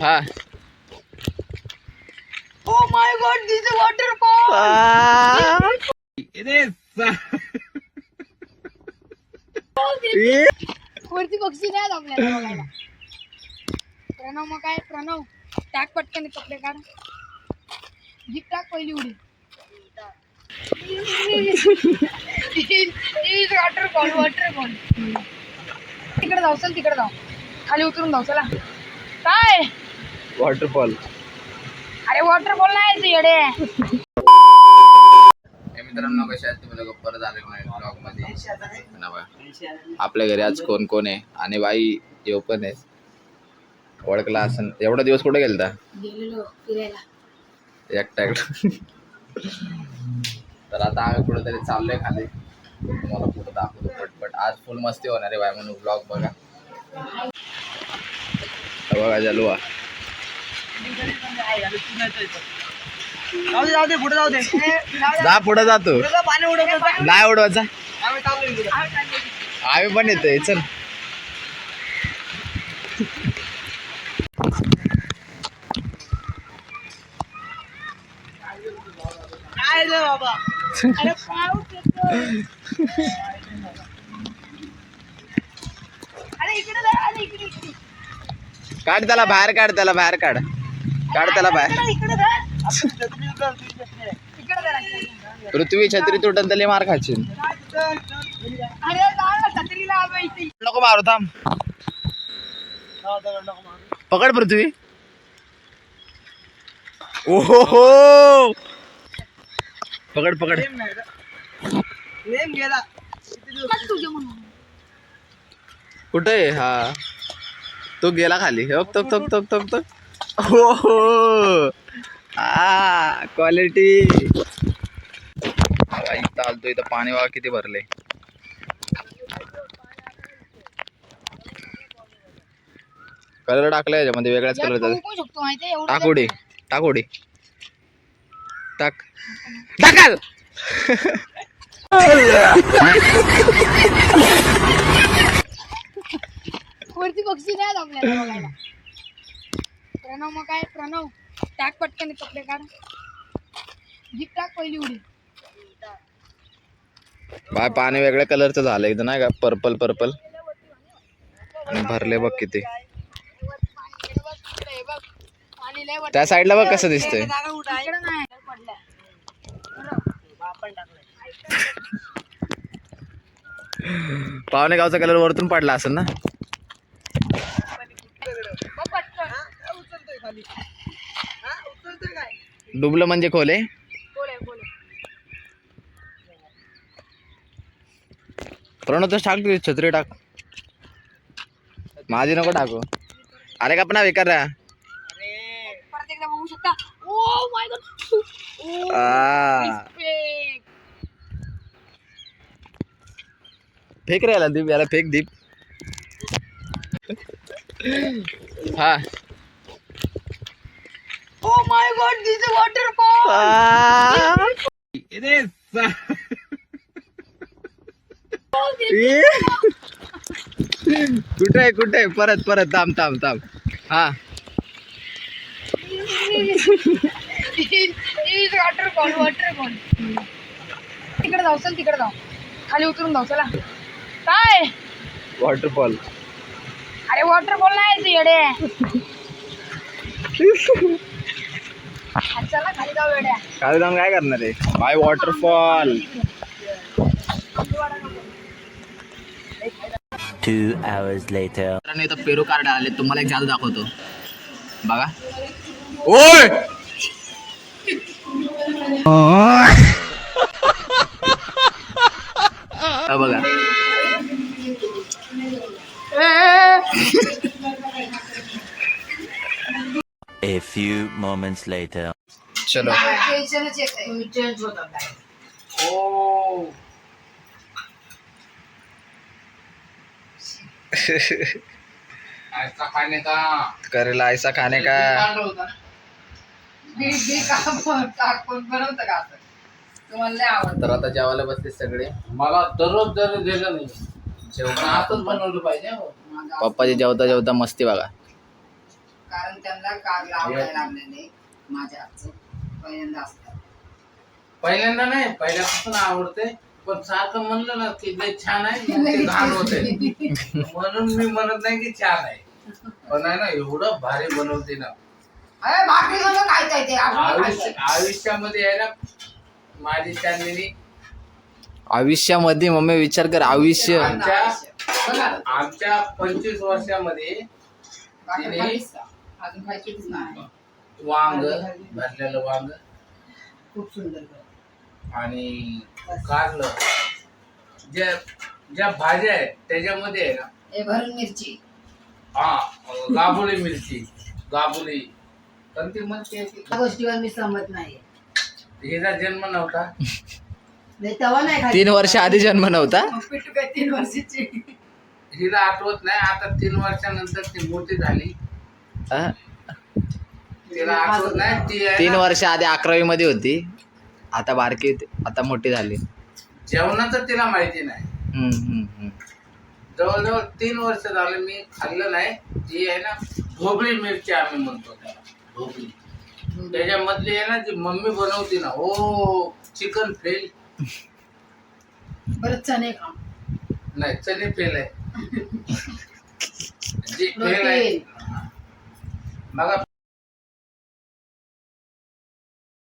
हा. Oh my God, this is a waterfall. वरती पक्षी नाही आपल्याला बघायला. प्रणव मग काय प्रणव टाक पटकन कपडे काढ. जीप टाक पहिली उडी. Waterfall waterfall. तिकडे जाऊ चल तिकडे जाऊ. खाली उतरून जाऊ चला. काय वॉटरफॉल. अरे वॉटरफॉल नाही ते येडे. मित्रांनो कशा आहेत तुम्ही लोक? परत आले ब्लॉग मध्ये. आपल्या घरी आज कोण कोण आहे आणि बाई येऊ पण आहे. ओळखला असं. एवढा दिवस कुठे गेलता? गेलेलो फिरायला एकटा तर आता आम्ही कुठेतरी चाललोय खाली. तुम्हाला पुढे दाखवतो पटपट. आज फुल मस्ती होणार आहे बाय म्हणून ब्लॉग बघा. बघा चालू जाऊ दे पुढे जाऊ दे. जा पुढे जातो. पाणी उडवतो. नाही उडवायचा. आम्ही पण येतोय चल. काय रे बाबा. अरे पाऊस येतो. अरे इकडे जा. अरे इकडे काढ त्याला बाहेर. काढ त्याला बाहेर. काढ त्याला बाहेर. इकडे जा. इकडे जा. पृथ्वी छत्री तुटन तरी मार खाशील. अरे जा छत्रीला आलो इथे. नको मारू थांब. पकड पृथ्वी. ओहो पकड पकड. नेम गेला. कुठे हा तो गेला खाली. तो हो हा क्वालिटी. इथं आलतो. इथं पाणी बघा किती भरले. कलर टाकलाय याच्यामध्ये वेगळ्याच कलरचा. टाकोडी टाकोडी टाक टाकाल. वरती पक्षी नाही आपल्याला बघायला. प्रणव मग काय प्रणव टाक पटकन कपडे काढ. जीप टाक पहिली उडी. बाय पाणी वेगळ्या कलरचं झालं एकदम नाही का. पर्पल पर्पल आणि भरले बघ किती. त्या साईडला बघ कसं दिसतंय. पावणे गावचा कलर वरतून पडला असेल ना. डुबलं म्हणजे खोले. प्रणव तर टाक तुझी छत्री टाक. माझी नको टाकू. अरे का पण विकार रा. फेक रे याला. दीप याला फेक दीप. हा. Oh my God, this is a waterfall. कुठे परत थांब. हा वॉटरफॉल. तिकडे जाऊ चल तिकडे जाऊ. खाली उतरून जाऊ चला. काय वॉटरफॉल. अरे वॉटरफॉल नाही ते येडे. चला खाली जाऊ येड्या. खाली जाऊन काय करणार आहे बाय. वॉटरफॉल. 2 hours later. इथं पेरू कार्ड आले. तुम्हाला एक जादू दाखवतो बघा. ओय बघा. A few moments later. चलो. करेला ऐसा खाने का. तर आता जेवायला बसते सगळे. मला दररोज जरी दिलं नाही जेवण आताच बनवलं पाहिजे. पप्पाची जेवता मस्ती बघा. कारण त्यांना कार लावायला लागलेले माझ्या हातचं पहिल्यांदा असतात. पहिल्यांदा नाही, पहिल्यापासून आवडते, पण सारखं म्हणलं ना की लय छान आहे मग ते घाण होते. म्हणून मी म्हणत नाही की छान आहे, पण आहे ना एवढं भारी बनवते ना. अरे भाकरी सोबत खायचं ते आपण आयुष्यामध्ये आहे ना माझी चांदणी. आयुष्यामध्ये मम्मी विचार कर, आयुष्य आमच्या 25 वर्षामध्ये तिने अजून खायचीच नाही. वांग, भरलेलं वांग खूप सुंदर आणि कारलं, ज्या भाज्या आहेत त्याच्यामध्ये आहे ना हे भरून मिरची गाबुली मिरची, गाबुली कोणती म्हणते त्या गोष्टीवर मी सहमत नाही. हिचा जन्म नव्हता. तेव्हा नाही खायची. 3 वर्ष आधी जन्म नव्हता. पिटू काय 3 वर्षाची. हिला आठवत नाही, आता 3 वर्षानंतर ती मोठी झाली. अं? तिला आठवत नाही. ती आहे 3 ना, वर्ष आधी 11वी मध्ये होती, आता बारकी, आता मोठी झाली. जेवणाचं तिला माहिती नाही. हम्म. जवळजवळ 3 वर्ष झालं मी खाल्लं नाही. ती आहे ना ढोबळी मिरची आम्ही म्हणतो त्याला, ढोबळी. त्याच्यामधली आहे ना जी मम्मी बनवती ना, हो चिकन फेल बरं चणे खा. नाही, चणे फेल आहे. जी फेल आहे. प्रोटीन. बघा